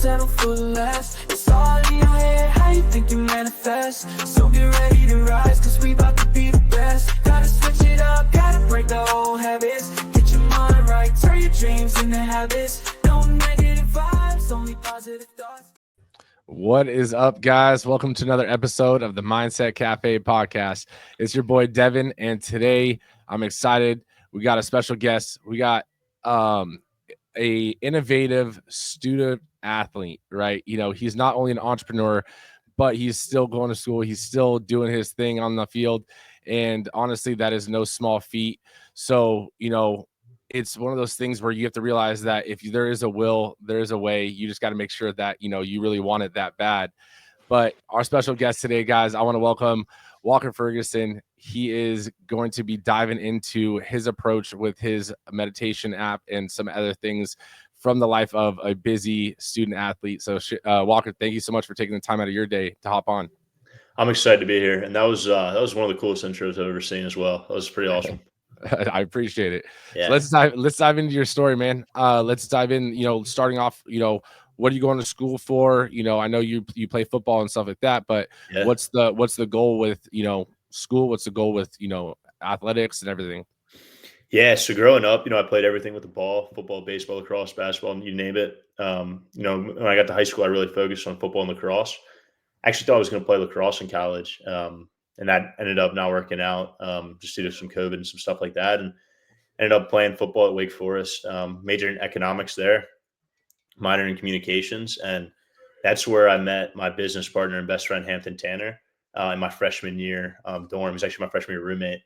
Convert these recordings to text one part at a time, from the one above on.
settle for less. It's all in your head, how you think you manifest. So get ready to rise, cause we about to be the best. Gotta switch it up, gotta break the old habits. Get your mind right, turn your dreams into habits. No negative vibes, only positive thoughts. What is up, guys? Welcome to another episode of the Mindset Cafe podcast. It's your boy Devin, and today I'm excited. We got a special guest. We got a innovative student athlete, right? You know, he's not only an entrepreneur, but he's still going to school. He's still doing his thing on the field, and honestly, that is no small feat. So, you know, it's one of those things where you have to realize that if there is a will, there is a way. You just got to make sure that, you know, you really want it that bad. But our special guest today, guys, I want to welcome Walker Ferguson. He is going to be diving into his approach with his meditation app and some other things from the life of a busy student athlete. So Walker, thank you so much for taking the time out of your day to hop on. I'm excited to be here. And that was one of the coolest intros I've ever seen as well. That was pretty awesome. I appreciate it. Yeah. So let's dive into your story, man. Let's dive in, you know, starting off, you know, what are you going to school for? You know, I know you play football and stuff like that, but Yeah. what's the goal with, you know, school? What's the goal with, you know, athletics and everything? Yeah. So growing up, you know, I played everything with the ball, football, baseball, lacrosse, basketball, you name it. You know, when I got to high school, I really focused on football and lacrosse. I actually thought I was going to play lacrosse in college. And that ended up not working out just due to some COVID and some stuff like that. And ended up playing football at Wake Forest, majored in economics there, minored in communications. And that's where I met my business partner and best friend, Hampton Tanner, in my freshman year dorm. He was actually my freshman year roommate.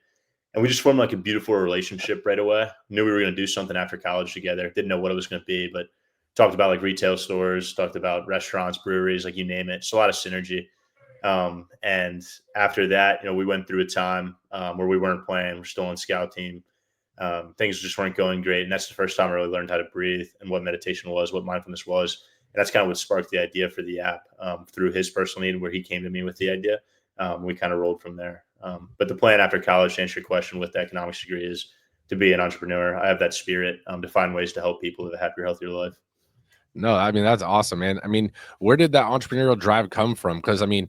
And we just formed like a beautiful relationship right away. Knew we were going to do something after college together. Didn't know what it was going to be, but talked about like retail stores, talked about restaurants, breweries, like you name it. It's a lot of synergy. And after that, you know, we went through a time where we weren't playing. We're still on scout team. Things just weren't going great. And that's the first time I really learned how to breathe and what meditation was, what mindfulness was. And that's kind of what sparked the idea for the app through his personal need, where he came to me with the idea. We kind of rolled from there. But the plan after college, to answer your question with the economics degree, is to be an entrepreneur. I have that spirit to find ways to help people live a happier, healthier life. No, I mean, that's awesome, man. I mean, where did that entrepreneurial drive come from? Because I mean,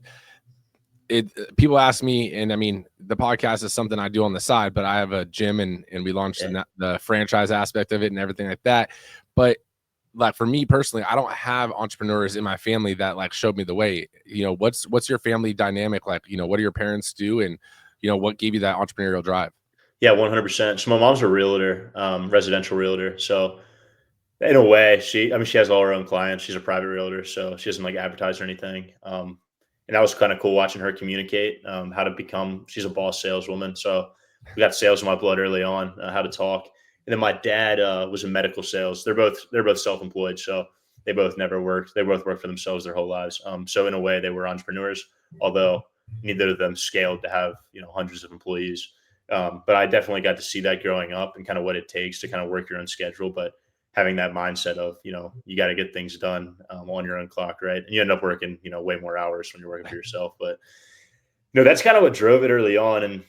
people ask me, and I mean, the podcast is something I do on the side, but I have a gym and we launched the franchise aspect of it and everything like that. But like for me personally, I don't have entrepreneurs in my family that like showed me the way. You know, what's your family dynamic like? You know, what do your parents do, and you know, what gave you that entrepreneurial drive? Yeah, 100%. So my mom's a realtor, residential realtor. So in a way, she has all her own clients. She's a private realtor, so she doesn't like advertise or anything. And that was kind of cool watching her communicate how to become. She's a boss saleswoman, so we got sales in my blood early on, how to talk. And then my dad was in medical sales. They're both self-employed, so they both never worked. They both worked for themselves their whole lives. So in a way, they were entrepreneurs, although neither of them scaled to have, you know, hundreds of employees. But I definitely got to see that growing up and kind of what it takes to kind of work your own schedule, but having that mindset of, you know, you got to get things done on your own clock, right? And you end up working, you know, way more hours when you're working for yourself. But, you know, that's kind of what drove it early on. And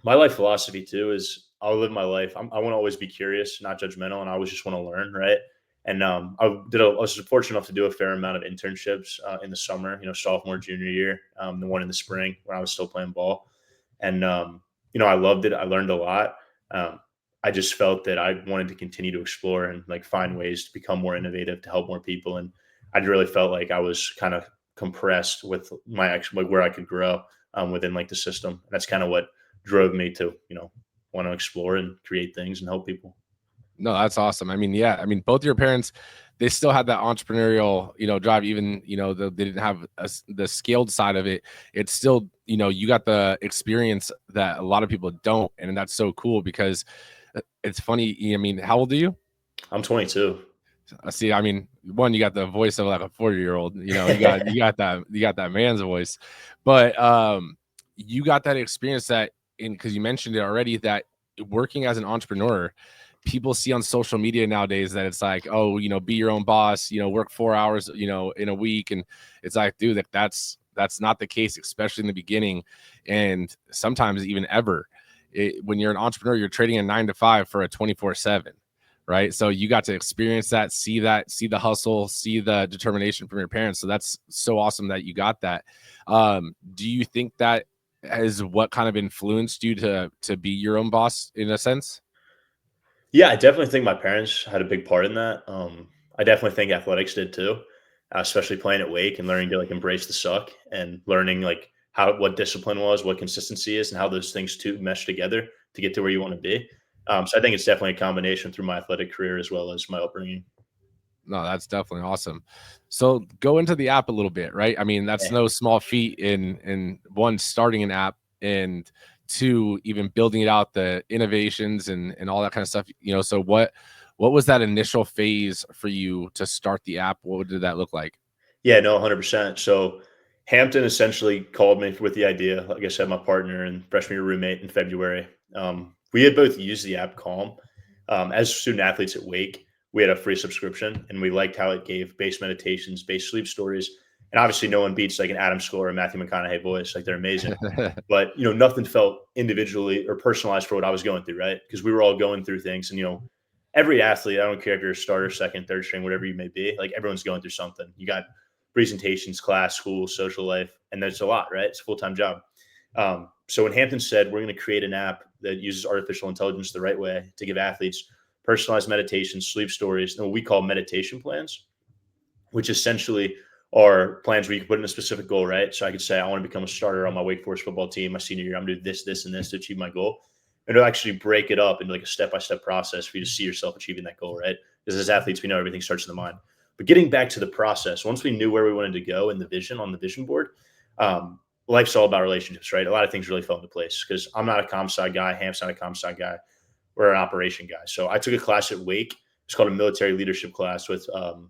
my life philosophy too is I'll live my life. I want to always be curious, not judgmental, and I always just want to learn, right? And I was fortunate enough to do a fair amount of internships in the summer, you know, sophomore, junior year, the one in the spring when I was still playing ball. And, you know, I loved it. I learned a lot. I just felt that I wanted to continue to explore and like find ways to become more innovative, to help more people. And I really felt like I was kind of compressed with my actual, like where I could grow within like the system. And that's kind of what drove me to, you know, want to explore and create things and help people. No, that's awesome. I mean, yeah, I mean, both your parents, they still had that entrepreneurial, you know, drive, even, you know, they didn't have the scaled side of it. It's still, you know, you got the experience that a lot of people don't. And that's so cool because it's funny. I mean, how old are you? I'm 22. See, I mean, one, you got the voice of like a 40-year-old, you know, you got that man's voice, but you got that experience because you mentioned it already, that working as an entrepreneur, people see on social media nowadays that it's like, oh, you know, be your own boss, you know, work 4 hours, you know, in a week. And it's like, dude, that's not the case, especially in the beginning. And sometimes even ever when you're an entrepreneur, you're trading a 9 to 5 for a 24/7. right? So you got to experience that, see the hustle, see the determination from your parents. So that's so awesome that you got that. Do you think that is what kind of influenced you to be your own boss in a sense? Yeah, I definitely think my parents had a big part in that. I definitely think athletics did too, especially playing at Wake and learning to like embrace the suck and learning like what discipline was, what consistency is, and how those things two mesh together to get to where you want to be. So I think it's definitely a combination through my athletic career as well as my upbringing. No, that's definitely awesome. So go into the app a little bit, right? I mean, that's Yeah. no small feat in one, starting an app, and two, even building it out, the innovations and all that kind of stuff. So what was that initial phase for you to start the app? What did that look like? Yeah, no, 100%. So Hampton essentially called me with the idea. Like I said, my partner and freshman year roommate in February. We had both used the app Calm. As student athletes at Wake, we had a free subscription and we liked how it gave base meditations, base sleep stories. And obviously no one beats like an Adam Score or Matthew McConaughey voice. Like they're amazing. But nothing felt individually or personalized for what I was going through, right? Because we were all going through things. And every athlete, I don't care if you're a starter, second, third string, whatever you may be, like everyone's going through something. You got presentations, class, school, social life, and there's a lot, right? It's a full-time job. So when Hampton said we're going to create an app that uses artificial intelligence the right way to give athletes personalized meditation, sleep stories, and what we call meditation plans, which essentially are plans where you can put in a specific goal, right? So I could say, I want to become a starter on my Wake Forest football team my senior year. I'm going to do this, this, and this to achieve my goal. And it'll actually break it up into like a step-by-step process for you to see yourself achieving that goal, right? Because as athletes, we know everything starts in the mind. But getting back to the process, once we knew where we wanted to go in the vision on the vision board, life's all about relationships, right? A lot of things really fell into place because I'm not a comp sci guy. Hamp's not a comp sci guy. We're an operation guy. So I took a class at Wake. It's called a military leadership class with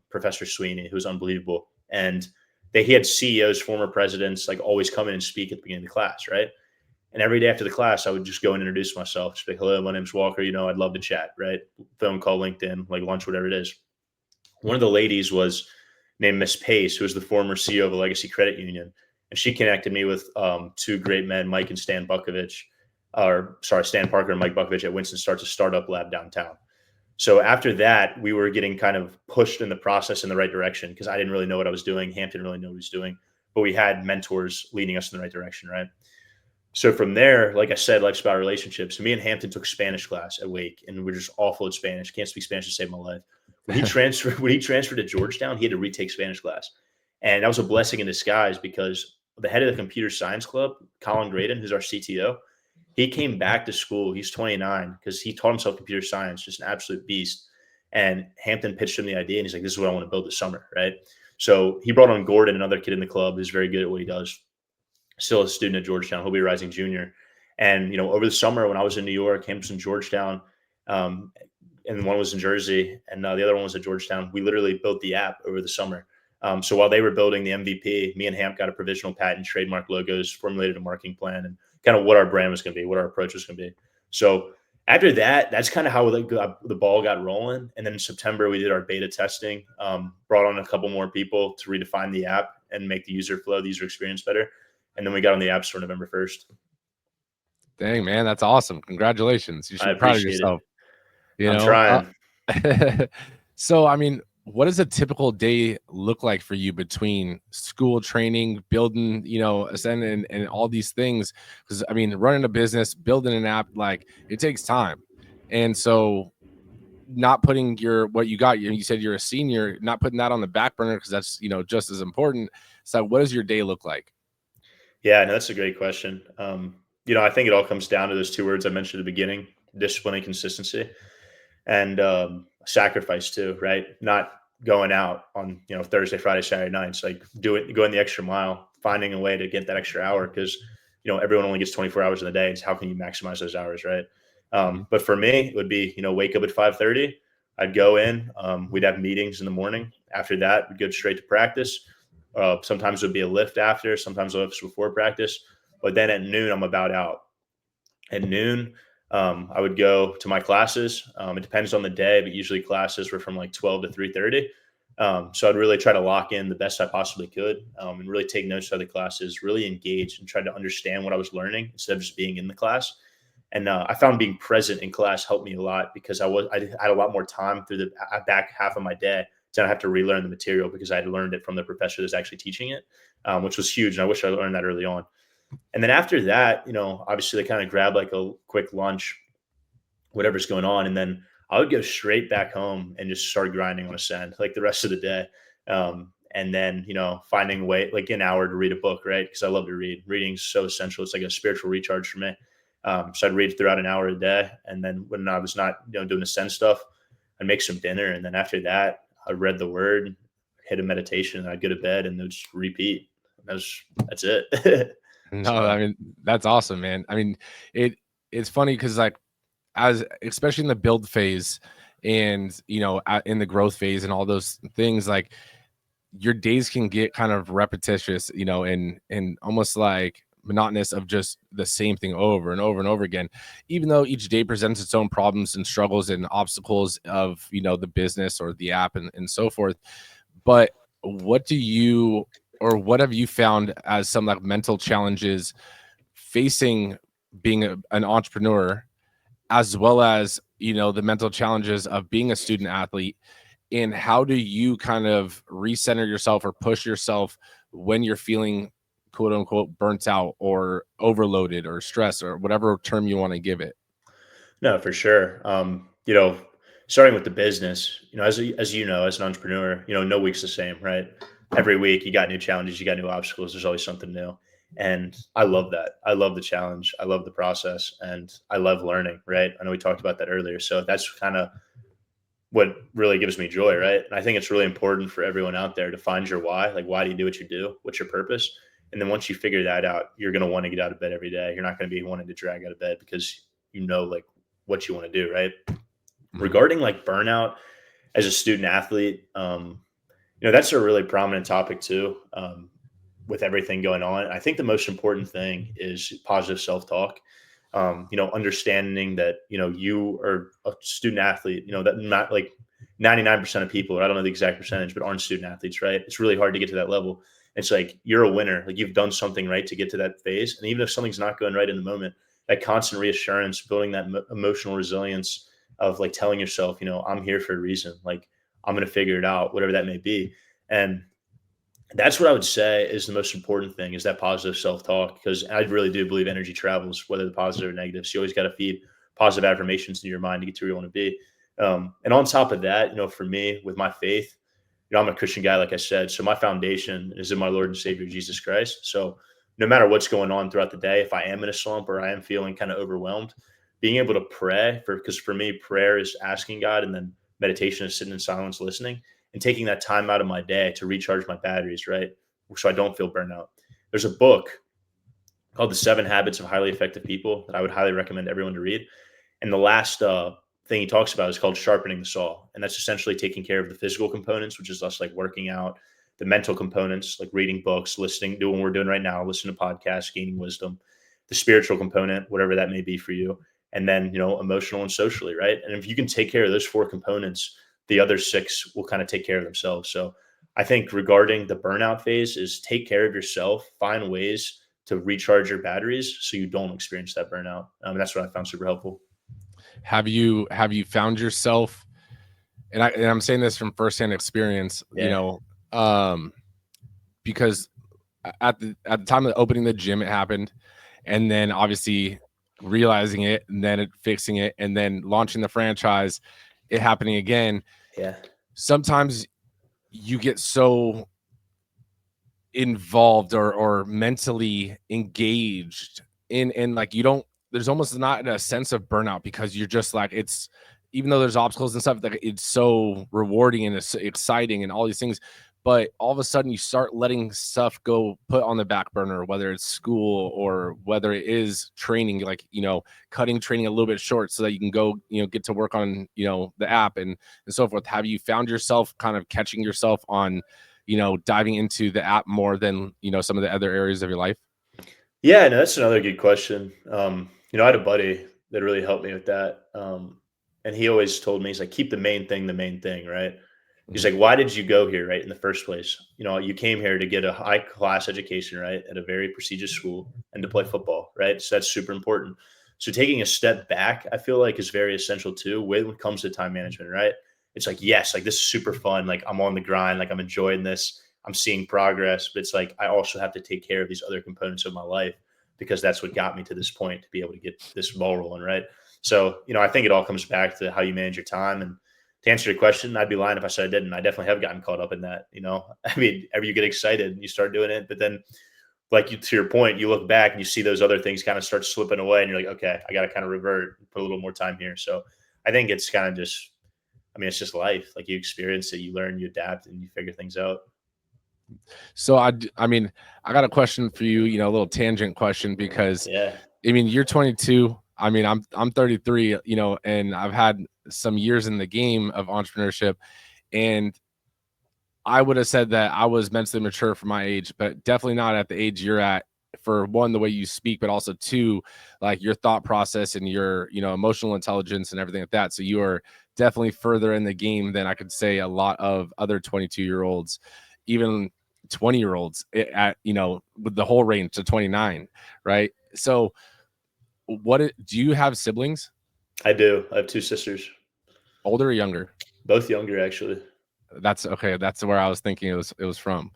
Professor Sweeney, who's unbelievable. And he had CEOs, former presidents, like always come in and speak at the beginning of the class, right? And every day after the class, I would just go and introduce myself. Just be like, hello, my name's Walker. I'd love to chat, right? Phone call, LinkedIn, like lunch, whatever it is. One of the ladies was named Miss Pace, who was the former CEO of a legacy credit union. And she connected me with two great men, Mike and Stan Bukovich, Stan Parker and Mike Bukovich at Winston starts a startup lab downtown. So after that, we were getting kind of pushed in the process in the right direction because I didn't really know what I was doing. Hampton didn't really know what he was doing, but we had mentors leading us in the right direction, right? So from there, like I said, life's about relationships. Me and Hampton took Spanish class at Wake, and we're just awful at Spanish. Can't speak Spanish to save my life. When he transferred to Georgetown, he had to retake Spanish class, and that was a blessing in disguise because the head of the computer science club, Colin Graydon, who's our CTO, he came back to school. He's 29 because he taught himself computer science, just an absolute beast. And Hampton pitched him the idea, and he's like, "This is what I want to build this summer," right? So he brought on Gordon, another kid in the club who's very good at what he does. Still a student at Georgetown. He'll be a rising junior. And over the summer when I was in New York, Hampton, Georgetown, and one was in Jersey, and the other one was at Georgetown. We literally built the app over the summer. So while they were building the MVP, me and Hamp got a provisional patent, trademark logos, formulated a marketing plan, and kind of what our brand was going to be, what our approach was going to be. So after that, that's kind of how the ball got rolling. And then in September, we did our beta testing, brought on a couple more people to redefine the app and make the user flow, the user experience better. And then we got on the App Store November 1st. Dang, man, that's awesome. Congratulations. You should I be proud of appreciate yourself. it. I'm trying. So, I mean, what does a typical day look like for you between school training, building, ascending and all these things? Because, I mean, running a business, building an app, like it takes time. And so not putting what you got, you said you're a senior, not putting that on the back burner because that's, just as important. So what does your day look like? Yeah, no, that's a great question. I think it all comes down to those two words I mentioned at the beginning: discipline and consistency, and sacrifice too, right? Not going out on Thursday, Friday, Saturday nights, like going the extra mile, finding a way to get that extra hour because everyone only gets 24 hours in the day. It's how can you maximize those hours, right? But for me, it would be wake up at 5:30. I'd go in. We'd have meetings in the morning. After that, we'd go straight to practice. Sometimes it would be a lift after, sometimes a lift before practice. But then at noon, I'm about out. At noon, I would go to my classes. It depends on the day, but usually classes were from like 12 to 3:30. So I'd really try to lock in the best I possibly could and really take notes of the classes, really engage and try to understand what I was learning instead of just being in the class. And I found being present in class helped me a lot because I had a lot more time through the back half of my day to not have to relearn the material because I had learned it from the professor that's actually teaching it, which was huge. And I wish I learned that early on. And then after that, obviously they kind of grab like a quick lunch, whatever's going on. And then I would go straight back home and just start grinding on Ascend like the rest of the day. And then, finding a way, like an hour to read a book, right? Because I love to read. Reading's so essential. It's like a spiritual recharge for me. So I'd read throughout an hour a day. And then when I was not, doing Ascend stuff, I'd make some dinner. And then after that, I read the word, hit a meditation, and I'd go to bed and then just repeat. That's it. No, So, I mean, that's awesome, man. I mean, it's funny because like especially in the build phase and in the growth phase and all those things, like your days can get kind of repetitious, and almost like monotonous of just the same thing over and over and over again, even though each day presents its own problems and struggles and obstacles of the business or the app and so forth. But what have you found as some like mental challenges facing being an entrepreneur, as well as the mental challenges of being a student athlete? And how do you kind of recenter yourself or push yourself when you're feeling quote unquote burnt out or overloaded or stressed or whatever term you want to give it? no, for sure. Starting with the business, as as an entrepreneur, no week's the same, right? Every week you got new challenges, you got new obstacles. There's always something new. And I love that. I love the challenge. I love the process, and I love learning, right? I know we talked about that earlier. So that's kind of what really gives me joy, right? And I think it's really important for everyone out there to find your why. Like, why do you do what you do? What's your purpose? And then once you figure that out, you're going to want to get out of bed every day. You're not going to be wanting to drag out of bed because like what you want to do, right? Mhm. Regarding like burnout as a student athlete, that's a really prominent topic too. With everything going on, I think the most important thing is positive self-talk. Understanding that, you are a student athlete, that not like 99% of people, or I don't know the exact percentage, but aren't student athletes, right? It's really hard to get to that level. It's like, you're a winner. Like, you've done something right to get to that phase. And even if something's not going right in the moment, that constant reassurance, building that emotional resilience of like telling yourself, I'm here for a reason. Like, I'm going to figure it out, whatever that may be. And that's what I would say is the most important thing, is that positive self-talk, because I really do believe energy travels, whether the positive or negative. So you always got to feed positive affirmations into your mind to get to where you want to be. And on top of that, for me with my faith, I'm a Christian guy, like I said, so my foundation is in my Lord and Savior, Jesus Christ. So no matter what's going on throughout the day, if I am in a slump or I am feeling kind of overwhelmed, being able to pray because for me, prayer is asking God, and then meditation is sitting in silence, listening, and taking that time out of my day to recharge my batteries, right? So I don't feel burnout. There's a book called The 7 Habits of Highly Effective People that I would highly recommend everyone to read. And the last thing he talks about is called sharpening the saw. And that's essentially taking care of the physical components, which is us like working out, the mental components, like reading books, listening, doing what we're doing right now, listening to podcasts, gaining wisdom, the spiritual component, whatever that may be for you. And then, emotional and socially, right? And if you can take care of those 4 components, the other 6 will kind of take care of themselves. So I think regarding the burnout phase is take care of yourself, find ways to recharge your batteries so you don't experience that burnout. That's what I found super helpful. Have you found yourself, and I'm saying this from firsthand experience, Yeah. because at the time of opening the gym, it happened, and then obviously realizing it, and then fixing it, and then launching the franchise, it happening again. Yeah. Sometimes you get so involved or mentally engaged in like, there's almost not a sense of burnout, because you're just like, it's, even though there's obstacles and stuff, like it's so rewarding and it's exciting and all these things, but all of a sudden you start letting stuff go, put on the back burner, whether it's school or whether it is training, like cutting training a little bit short so that you can go get to work on the app and so forth. Have you found yourself kind of catching yourself on diving into the app more than some of the other areas of your life? Yeah, no, that's another good question. I had a buddy that really helped me with that. And he always told me, he's like, keep the main thing, right? He's like, why did you go here, right, in the first place? You came here to get a high class education, right, at a very prestigious school and to play football, right? So that's super important. So taking a step back, I feel like is very essential too when it comes to time management, right? It's like, yes, like this is super fun. Like I'm on the grind, like I'm enjoying this. I'm seeing progress, but it's like I also have to take care of these other components of my life because that's what got me to this point to be able to get this ball rolling, right? So, I think it all comes back to how you manage your time. And to answer your question, I'd be lying if I said I didn't. I definitely have gotten caught up in that. I mean, ever you get excited and you start doing it, but then to your point, you look back and you see those other things kind of start slipping away and you're like, okay, I got to kind of revert, put a little more time here. So I think it's kind of just, it's just life. Like you experience it, you learn, you adapt, and you figure things out. So I mean, I got a question for you, a little tangent question because Yeah. I mean, you're 22. I mean, I'm 33, and I've had some years in the game of entrepreneurship, and I would have said that I was mentally mature for my age, but definitely not at the age you're at. For one, the way you speak, but also two, like your thought process and your, emotional intelligence and everything like that. So you are definitely further in the game than I could say a lot of other 22-year-olds, even 20-year-olds at, with the whole range to 29, right? So do you have siblings? I do. I have two sisters, Older or younger? both younger, actually. That's okay. That's where I was thinking it was from,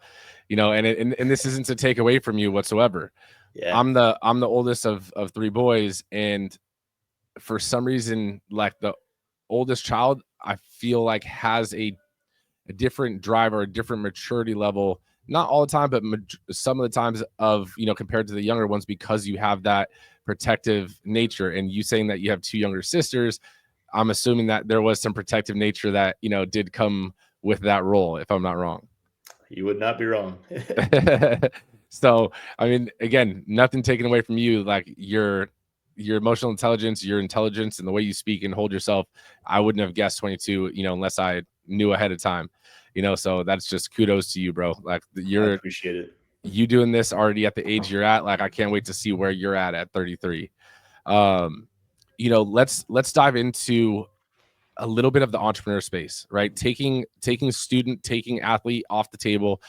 and this isn't to take away from you whatsoever. Yeah. I'm the oldest of three boys, and for some reason, like the oldest child, I feel like has a different drive or a different maturity level. Not all the time, but some of the times of compared to the younger ones because you have that protective nature. And you saying that you have two younger sisters, I'm assuming that there was some protective nature that did come with that role, if I'm not wrong. You would not be wrong. So, I mean, again, nothing taken away from you, like your emotional intelligence, your intelligence, and the way you speak and hold yourself. I wouldn't have guessed 22, unless I knew ahead of time, so that's just kudos to you, bro. Like I appreciate it. you doing this already at the age you're at. Like, I can't wait to see where you're at 33. Let's dive into a little bit of the entrepreneur space, right? Taking student, taking athlete off the table,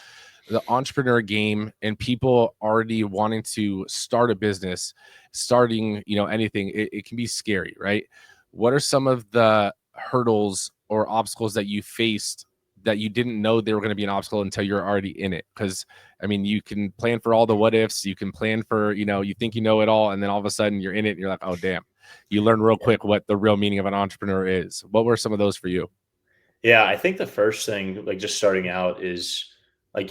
the entrepreneur game, and people already wanting to start a business, starting, anything, it can be scary, right? What are some of the hurdles or obstacles that you faced that you didn't know they were going to be an obstacle until you're already in it? Because I mean, you can plan for all the what ifs, you can plan for, you think you know it all, and then all of a sudden you're in it and you're like, oh damn. You learn real quick what the real meaning of an entrepreneur is. What were some of those for you? Yeah, I think the first thing, like just starting out, is like,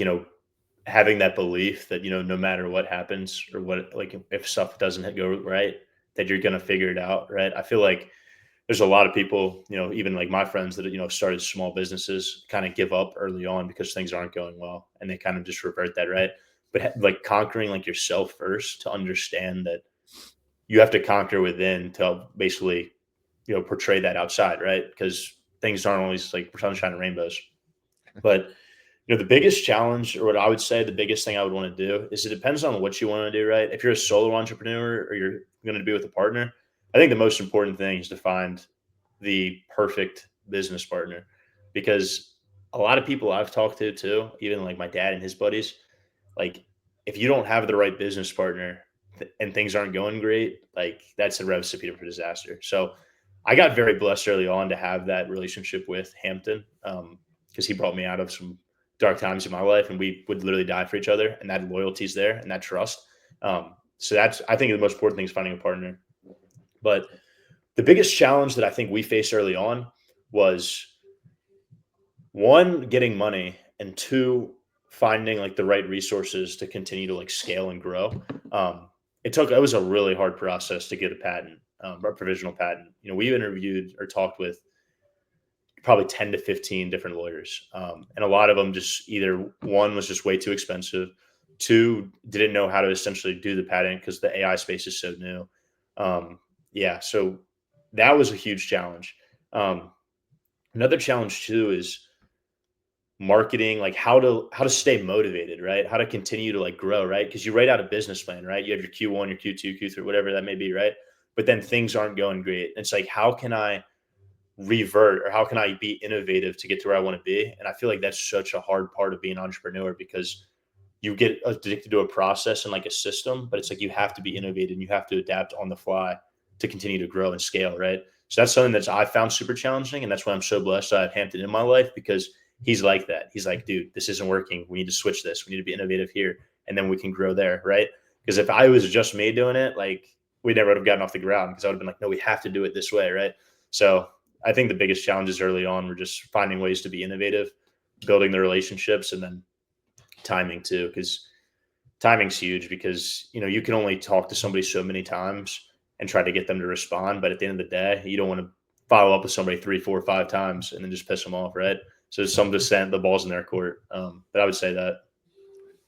having that belief that, no matter what happens or what, like if stuff doesn't go right, that you're going to figure it out. Right. I feel like there's a lot of people, even like my friends that, started small businesses kind of give up early on because things aren't going well and they kind of just revert that. Right. But like conquering like yourself first to understand that you have to conquer within to basically, portray that outside. Right. Because things aren't always like sunshine and rainbows. But the biggest challenge, or what I would say, the biggest thing I would want to do is it depends on what you want to do, right? If you're a solo entrepreneur or you're going to be with a partner, I think the most important thing is to find the perfect business partner, because a lot of people I've talked to too, even like my dad and his buddies, like if you don't have the right business partner and things aren't going great, like that's a recipe for disaster. So I got very blessed early on to have that relationship with Hampton, because he brought me out of some dark times in my life, and we would literally die for each other, and that loyalty is there and that trust. So that's, I think, the most important thing is finding a partner. But the biggest challenge that I think we faced early on was, one, getting money, and two, finding like the right resources to continue to like scale and grow. It was a really hard process to get a patent, a provisional patent. We interviewed or talked with probably 10 to 15 different lawyers. And a lot of them just either, one, was just way too expensive. Two, didn't know how to essentially do the patent because the AI space is so new. Yeah. So that was a huge challenge. Another challenge too is marketing, like how to stay motivated, right? How to continue to like grow, right? Because you write out a business plan, right? You have your Q1, your Q2, Q3, whatever that may be, right? But then things aren't going great. It's like, how can I revert, or how can I be innovative to get to where I want to be? And I feel like that's such a hard part of being an entrepreneur, because you get addicted to a process and like a system, but it's like you have to be innovative and you have to adapt on the fly to continue to grow and scale, right? So that's something that I found super challenging, and that's why I'm so blessed I have Hampton in my life, because he's like that. He's like, dude, this isn't working. We need to switch this. We need to be innovative here, and then we can grow there, right? Because if I was just me doing it, like we never would have gotten off the ground, because I would have been like, no, we have to do it this way, right? So I think the biggest challenges early on were just finding ways to be innovative, building the relationships, and then timing too, because timing's huge. Because you can only talk to somebody so many times and try to get them to respond, but at the end of the day, you don't want to follow up with somebody 3, 4, 5 times and then just piss them off, right? So some descent, the ball's in their court. But I would say that.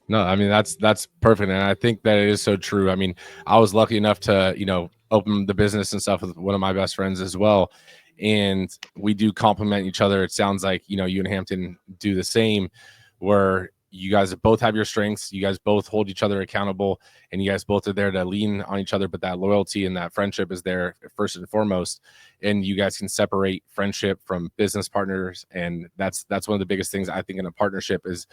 No, I mean that's perfect, and I think that it is so true. I mean, I was lucky enough to open the business and stuff with one of my best friends as well, and we do complement each other. It sounds like you and Hampton do the same, where you guys both have your strengths, you guys both hold each other accountable, and you guys both are there to lean on each other. But that loyalty and that friendship is there first and foremost, and you guys can separate friendship from business partners, and that's one of the biggest things I think in a partnership is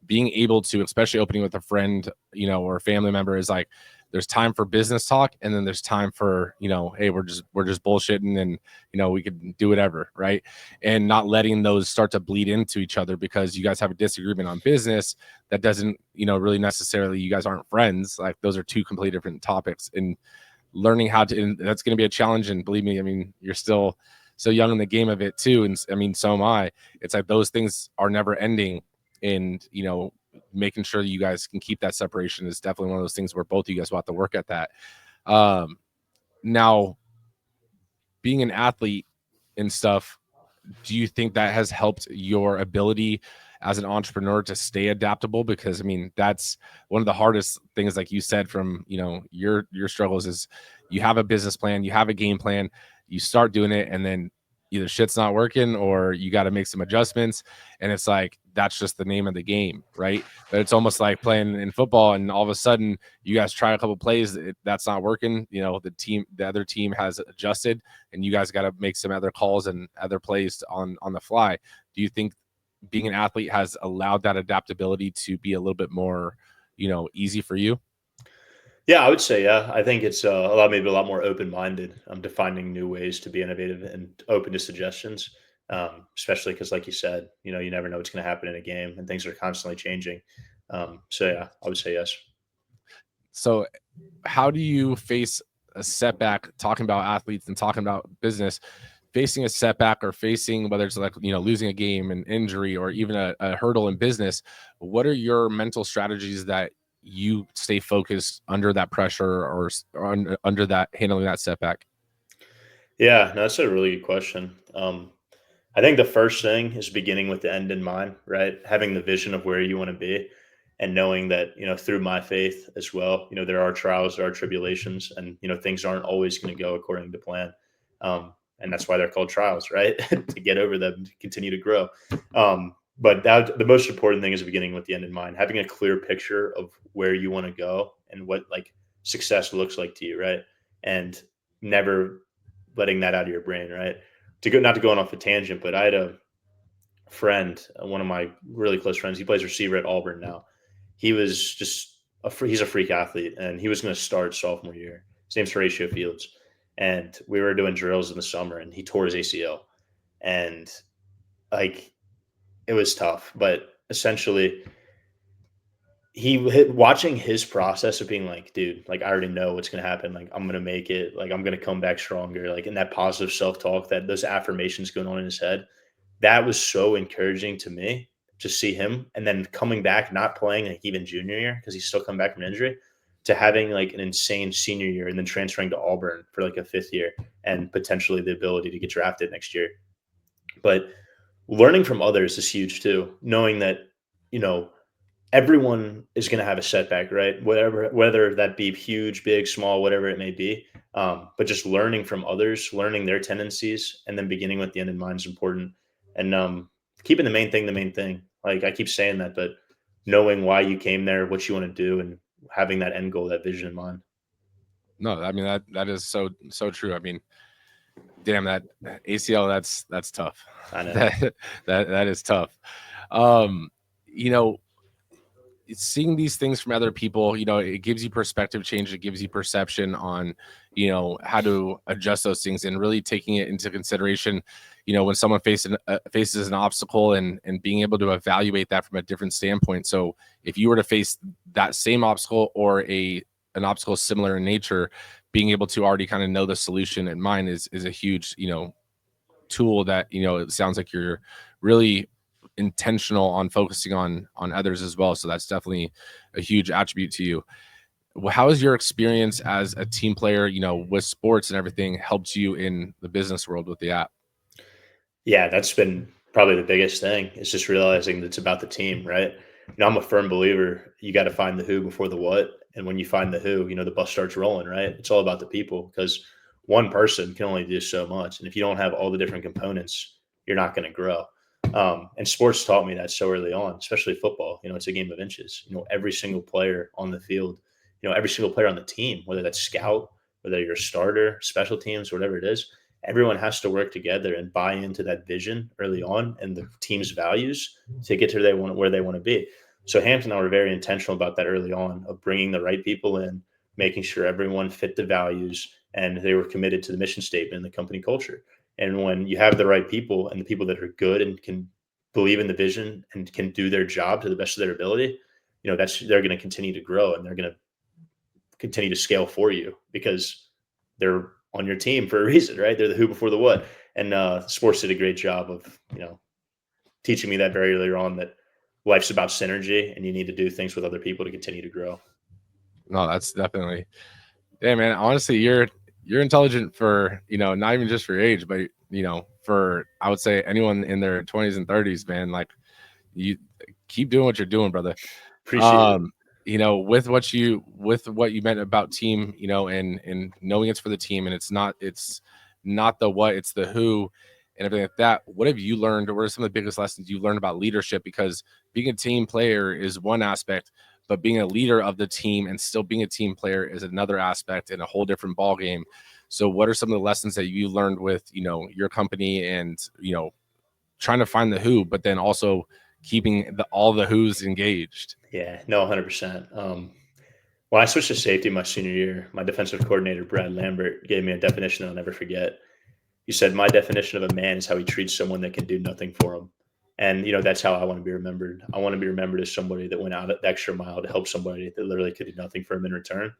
being able to, especially opening with a friend, or a family member, is like there's time for business talk, and then there's time for, hey, we're just bullshitting, and we could do whatever, right? And not letting those start to bleed into each other, because you guys have a disagreement on business that doesn't, really necessarily, you guys aren't friends. Like those are two completely different topics, and learning how to, and that's going to be a challenge. And believe me, I mean, you're still so young in the game of it too, and I mean, so am I. It's like those things are never ending, and making sure that you guys can keep that separation is definitely one of those things where both of you guys will have to work at that. Now, being an athlete and stuff, do you think that has helped your ability as an entrepreneur to stay adaptable? Because I mean, that's one of the hardest things, like you said, from your struggles, is you have a business plan, you have a game plan, you start doing it, and then either shit's not working or you got to make some adjustments, and it's like that's just the name of the game, right? But it's almost like playing in football, and all of a sudden you guys try a couple plays, that's not working, the other team has adjusted, and you guys got to make some other calls and other plays on the fly. Do you think being an athlete has allowed that adaptability to be a little bit more easy for you? Yeah, I would say, yeah. I think it's allowed me to be a lot more open-minded, to finding new ways to be innovative and open to suggestions. Especially because, like you said, you never know what's going to happen in a game, and things are constantly changing. So yeah, I would say yes. So how do you face a setback, talking about athletes and talking about business, facing a setback, or facing, whether it's like losing a game, an injury, or even a hurdle in business? What are your mental strategies that you stay focused under that pressure, or under that, handling that setback? Yeah, no, that's a really good question. I think the first thing is beginning with the end in mind, right? Having the vision of where you want to be, and knowing that, through my faith as well, there are trials, there are tribulations, and, things aren't always going to go according to plan. And that's why they're called trials, right? To get over them, to continue to grow. But the most important thing is beginning with the end in mind, having a clear picture of where you want to go and what like success looks like to you, right? And never letting that out of your brain, right? To go, not to go on off a tangent, but I had a friend, one of my really close friends. He plays receiver at Auburn now. He was just he's a freak athlete, and he was going to start sophomore year. His name's Horatio Fields, and we were doing drills in the summer, and he tore his ACL, and like it was tough, but essentially watching his process of being like, dude, like I already know what's gonna happen. Like I'm gonna make it. Like I'm gonna come back stronger. Like in that positive self talk, that those affirmations going on in his head, that was so encouraging to me to see him. And then coming back, not playing like even junior year because he's still come back from injury, to having like an insane senior year and then transferring to Auburn for like a fifth year and potentially the ability to get drafted next year. But learning from others is huge too. Knowing that you know everyone is going to have a setback, right? Whether that be huge, big, small, whatever it may be. But just learning from others, learning their tendencies, and then beginning with the end in mind is important. And keeping the main thing. Like I keep saying that, but knowing why you came there, what you want to do, and having that end goal, that vision in mind. No, I mean, that is so true. I mean, damn, that ACL, that's tough. I know. That is tough. Um, you know, seeing these things from other people, it gives you perspective change. It gives you perception on, how to adjust those things, and really taking it into consideration, when someone faces an obstacle, and being able to evaluate that from a different standpoint. So if you were to face that same obstacle, or an obstacle similar in nature, being able to already kind of know the solution in mind is a huge, tool that, it sounds like you're really intentional on focusing on others as well. So that's definitely a huge attribute to you. How has your experience as a team player, with sports and everything, helped you in the business world with the app? Yeah, that's been probably the biggest thing, is just realizing that it's about the team, right? I'm a firm believer you got to find the who before the what. And when you find the who, the bus starts rolling, right? It's all about the people, because one person can only do so much. And if you don't have all the different components, you're not going to grow. And sports taught me that so early on, especially football. It's a game of inches. Every single player on the field, every single player on the team, whether that's scout, whether you're a starter, special teams, whatever it is, everyone has to work together and buy into that vision early on and the team's values to get to where they want to be. So Hampton and I were very intentional about that early on, of bringing the right people in, making sure everyone fit the values and they were committed to the mission statement and the company culture. And when you have the right people, and the people that are good and can believe in the vision and can do their job to the best of their ability, they're going to continue to grow, and they're going to continue to scale for you, because they're on your team for a reason, right? They're the who before the what. And sports did a great job of, teaching me that very early on, that life's about synergy, and you need to do things with other people to continue to grow. No, that's definitely, yeah, man. Honestly, you're intelligent for, not even just for your age, but, for, I would say, anyone in their 20s and 30s, man. Like, you keep doing what you're doing, brother. Appreciate it. With what you meant about team, and knowing it's for the team, and it's not the what, it's the who and everything like that. What have you learned, or what are some of the biggest lessons you've learned about leadership? Because being a team player is one aspect, but being a leader of the team and still being a team player is another aspect, and a whole different ball game. So what are some of the lessons that you learned with, your company, and, trying to find the who, but then also keeping all the who's engaged? Yeah, no, 100%. When I switched to safety my senior year, my defensive coordinator, Brad Lambert, gave me a definition I'll never forget. He said, "My definition of a man is how he treats someone that can do nothing for him." And, that's how I want to be remembered. I want to be remembered as somebody that went out the extra mile to help somebody that literally could do nothing for him in return.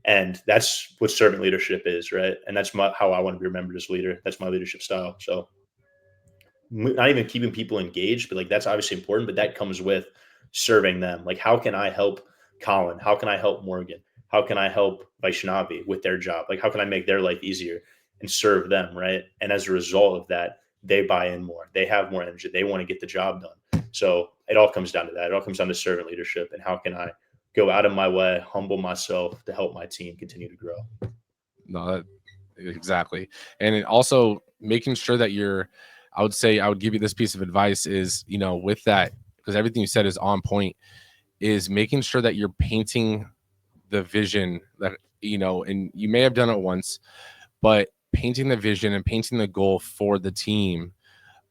And that's what servant leadership is, right? And that's how I want to be remembered as a leader. That's my leadership style. So not even keeping people engaged, but like, that's obviously important, but that comes with serving them. Like, how can I help Colin? How can I help Morgan? How can I help Vaishnavi with their job? Like, how can I make their life easier and serve them? Right. And as a result of that, they buy in more, they have more energy, they want to get the job done. So it all comes down to that. It all comes down to servant leadership, and how can I go out of my way, humble myself to help my team continue to grow. No, exactly. And it also making sure that I would say, I would give you this piece of advice is, with that, because everything you said is on point, is making sure that you're painting the vision that, and you may have done it once, but painting the vision and painting the goal for the team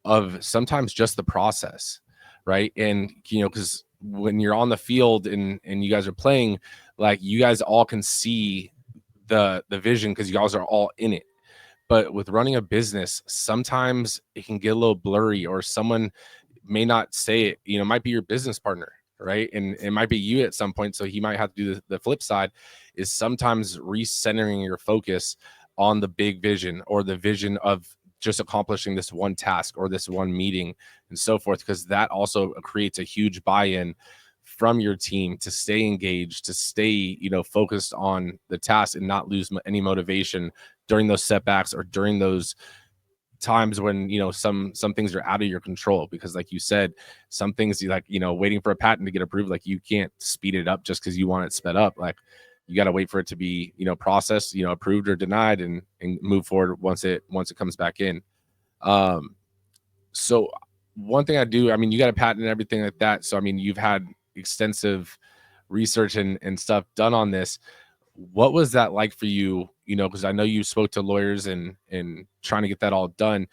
of sometimes just the process, right? And, because when you're on the field and you guys are playing, like, you guys all can see the vision because you guys are all in it. But with running a business, sometimes it can get a little blurry, or someone may not say it, it might be your business partner, right? And it might be you at some point. So he might have to do the flip side, is sometimes recentering your focus on the big vision, or the vision of just accomplishing this one task or this one meeting and so forth, because that also creates a huge buy-in from your team to stay engaged, to stay, focused on the task, and not lose any motivation during those setbacks, or during those times when, some things are out of your control. Because like you said, some things, you like, waiting for a patent to get approved, like, you can't speed it up just because you want it sped up. Like, you got to wait for it to be, processed, approved or denied, and move forward once it comes back in. So one thing I do, I mean, you got a patent and everything like that. So, I mean, you've had extensive research and stuff done on this. What was that like for you? Because I know you spoke to lawyers and trying to get that all done.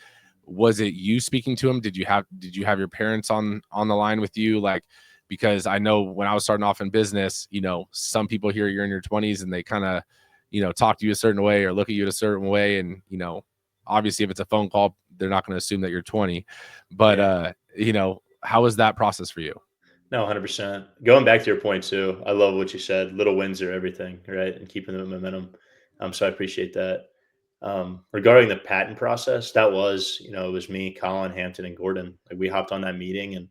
Was it you speaking to them? Did you have your parents on the line with you? Like, because I know when I was starting off in business, some people hear you're in your 20s and they kind of, talk to you a certain way or look at you in a certain way. And, obviously if it's a phone call, they're not going to assume that you're 20, but, how was that process for you? No, 100%. Going back to your point too, I love what you said. Little wins are everything, right? And keeping the momentum. So I appreciate that. Regarding the patent process, that was, it was me, Colin, Hampton, and Gordon. Like we hopped on that meeting, and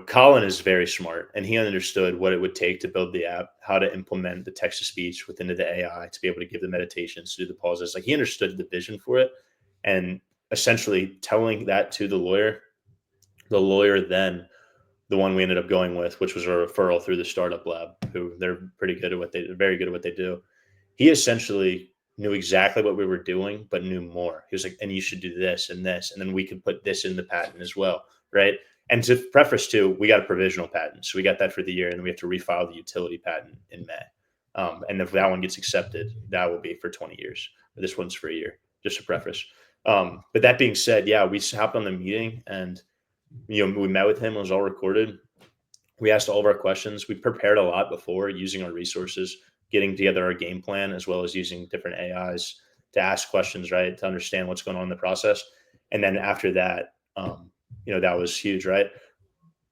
Colin is very smart, and he understood what it would take to build the app, how to implement the text to speech within the AI to be able to give the meditations, to do the pauses. Like he understood the vision for it, and essentially telling that to the lawyer. The lawyer then, the one we ended up going with, which was a referral through the startup lab, who they're pretty good at they're very good at what they do. He essentially knew exactly what we were doing, but knew more. He was like, and you should do this and this, and then we could put this in the patent as well, right? And to preface too, we got a provisional patent, so we got that for the year, and then we have to refile the utility patent in May. And if that one gets accepted, that will be for 20 years. This one's for a year, just to preface. But that being said, yeah, we hopped on the meeting, and we met with him. It was all recorded. We asked all of our questions. We prepared a lot before, using our resources, getting together our game plan, as well as using different AIs to ask questions, right, to understand what's going on in the process. And then after that, that was huge, right?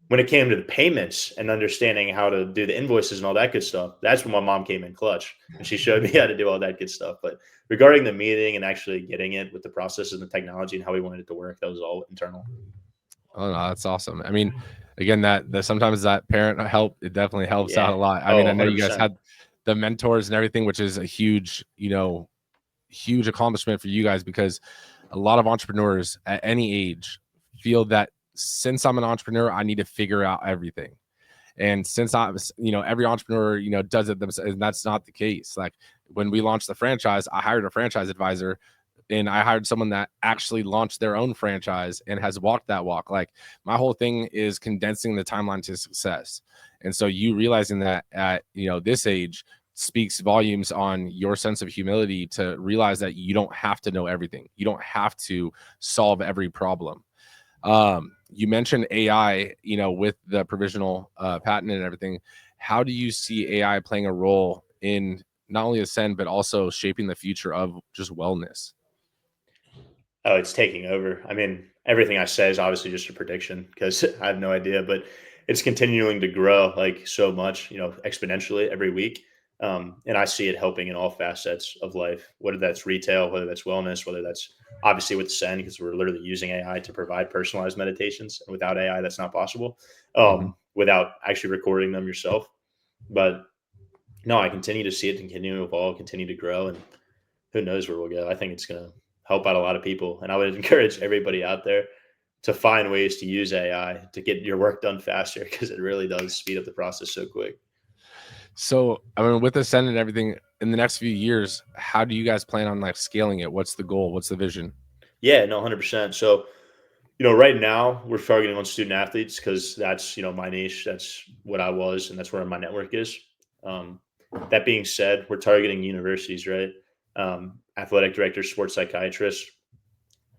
When it came to the payments and understanding how to do the invoices and all that good stuff, that's when my mom came in clutch, and she showed me how to do all that good stuff. But regarding the meeting and actually getting it with the process and the technology and how we wanted it to work, that was all internal. Oh no, that's awesome. I mean, again, that sometimes that parent help, it definitely helps out Yeah. a lot. I Oh, mean, I know you guys 100%. had the mentors and everything, which is a huge, huge accomplishment for you guys, because a lot of entrepreneurs at any age feel that since I'm an entrepreneur, I need to figure out everything. And since I was, every entrepreneur, does it themselves, and that's not the case. Like when we launched the franchise, I hired a franchise advisor, and I hired someone that actually launched their own franchise and has walked that walk. Like my whole thing is condensing the timeline to success. And so you realizing that at, this age speaks volumes on your sense of humility to realize that you don't have to know everything. You don't have to solve every problem. You mentioned AI, with the provisional patent and everything. How do you see AI playing a role in not only Ascend, but also shaping the future of just wellness? Oh, it's taking over. I mean, everything I say is obviously just a prediction because I have no idea, but it's continuing to grow like so much, exponentially every week. And I see it helping in all facets of life, whether that's retail, whether that's wellness, whether that's obviously with Send, because we're literally using AI to provide personalized meditations. And without AI, that's not possible, Mhm. without actually recording them yourself. But no, I continue to see it continue to evolve, continue to grow, and who knows where we'll go. I think it's going to help out a lot of people. And I would encourage everybody out there to find ways to use AI to get your work done faster, because it really does speed up the process so quick. So, I mean, with Ascend and everything in the next few years, how do you guys plan on like scaling it? What's the goal? What's the vision? Yeah, no, 100%. So, right now we're targeting on student athletes because that's, my niche. That's what I was, and that's where my network is. Um, that being said, we're targeting universities, right? Athletic directors, sports psychiatrists,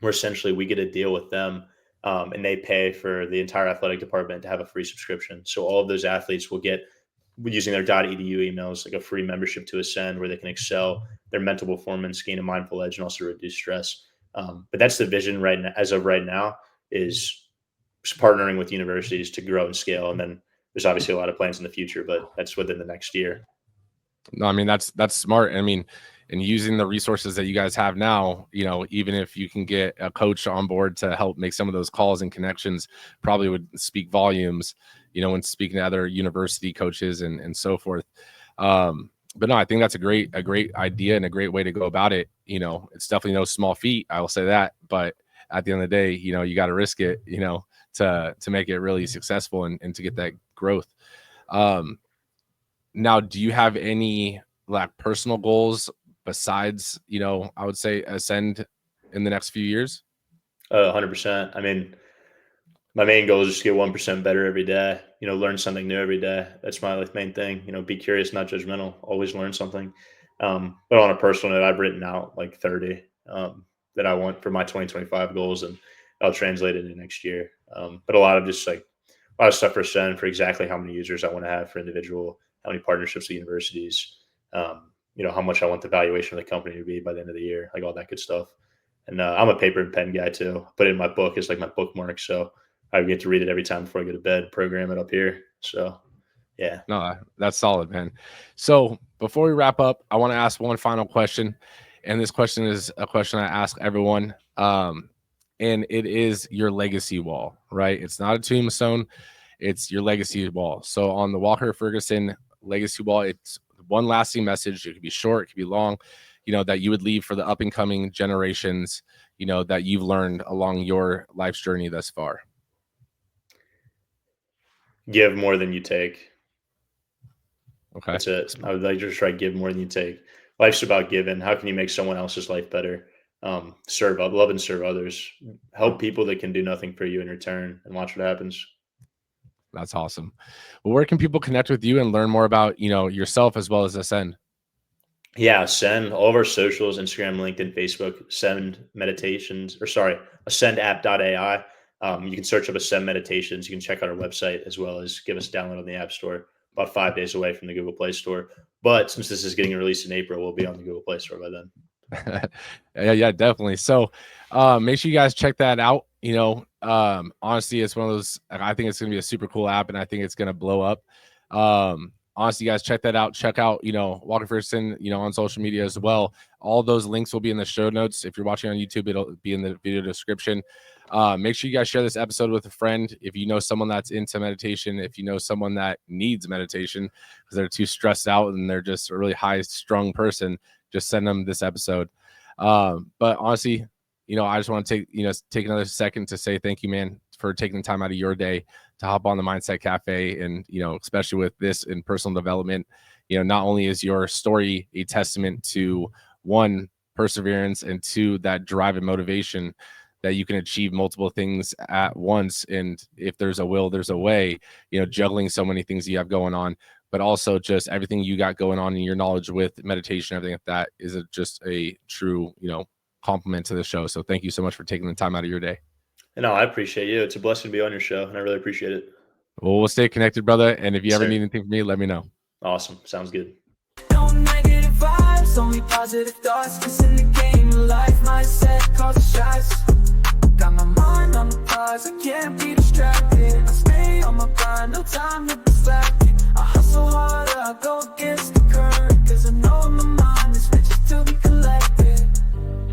where essentially we get a deal with them, and they pay for the entire athletic department to have a free subscription. So all of those athletes will get, using their .edu emails, like a free membership to Ascend, where they can excel their mental performance, gain a mindful edge, and also reduce stress. But that's the vision right now, as of right now, is partnering with universities to grow and scale. And then there's obviously a lot of plans in the future, but that's within the next year. No, I mean, that's smart. I mean, and using the resources that you guys have now, even if you can get a coach on board to help make some of those calls and connections, probably would speak volumes, when speaking to other university coaches and so forth. But no, I think that's a great idea and a great way to go about it. It's definitely no small feat, I will say that, but at the end of the day, you got to risk it, to make it really successful and to get that growth. Now, do you have any like personal goals besides, I would say Ascend in the next few years? 100%. I mean, my main goal is just to get 1% better every day, learn something new every day. That's my main thing, be curious, not judgmental, always learn something. But on a personal note, I've written out like 30 that I want for my 2025 goals, and I'll translate it into next year. But a lot of just like a lot of stuff for Send for exactly how many users I want to have for individual, how many partnerships with universities, how much I want the valuation of the company to be by the end of the year, like all that good stuff. And I'm a paper and pen guy too. Put it in my book. It's like my bookmark. So I get to read it every time before I go to bed, program it up here. So yeah. No, that's solid, man. So before we wrap up, I want to ask one final question. And this question is a question I ask everyone. And it is your legacy wall, right? It's not a tombstone, it's your legacy wall. So on the Walker Ferguson legacy wall, it's one lasting message. It could be short, it could be long, that you would leave for the up and coming generations, that you've learned along your life's journey thus far. Give more than you take. Okay. That's it. I would like to try to give more than you take. Life's about giving. How can you make someone else's life better? Love and serve others. Help people that can do nothing for you in return, and watch what happens. That's awesome. Well, where can people connect with you and learn more about, yourself as well as Ascend? Yeah, Ascend, all of our socials, Instagram, LinkedIn, Facebook, ascendapp.ai. You can search up Ascend Meditations. You can check out our website as well as give us a download on the App Store. About 5 days away from the Google Play Store. But since this is getting released in April, we'll be on the Google Play Store by then. Yeah, definitely. So make sure you guys check that out. Honestly, it's one of those, I think it's going to be a super cool app and I think it's going to blow up. Honestly, guys, check that out. Check out, Walker Ferguson, on social media as well. All those links will be in the show notes. If you're watching on YouTube, it'll be in the video description. Make sure you guys share this episode with a friend. If you know someone that's into meditation, if you know someone that needs meditation because they're too stressed out and they're just a really high strung person, just send them this episode. But honestly, I just want to take another second to say thank you, man, for taking the time out of your day to hop on the Mindset Cafe. And, especially with this in personal development, not only is your story a testament to one, perseverance, and two, that drive and motivation that you can achieve multiple things at once. And if there's a will, there's a way, juggling so many things you have going on, but also just everything you got going on in your knowledge with meditation, everything like that is just a true, compliment to the show. So thank you so much for taking the time out of your day. No, I appreciate you. It's a blessing to be on your show and I really appreciate it. Well, we'll stay connected, brother. And if you ever Sir. need anything from me, let me know. Awesome. Sounds good. No negative vibes, only positive thoughts. 'Cause in the game of life, mindset calls the shots. Got my mind on the prize, I can't be distracted. I stay on my grind, no time to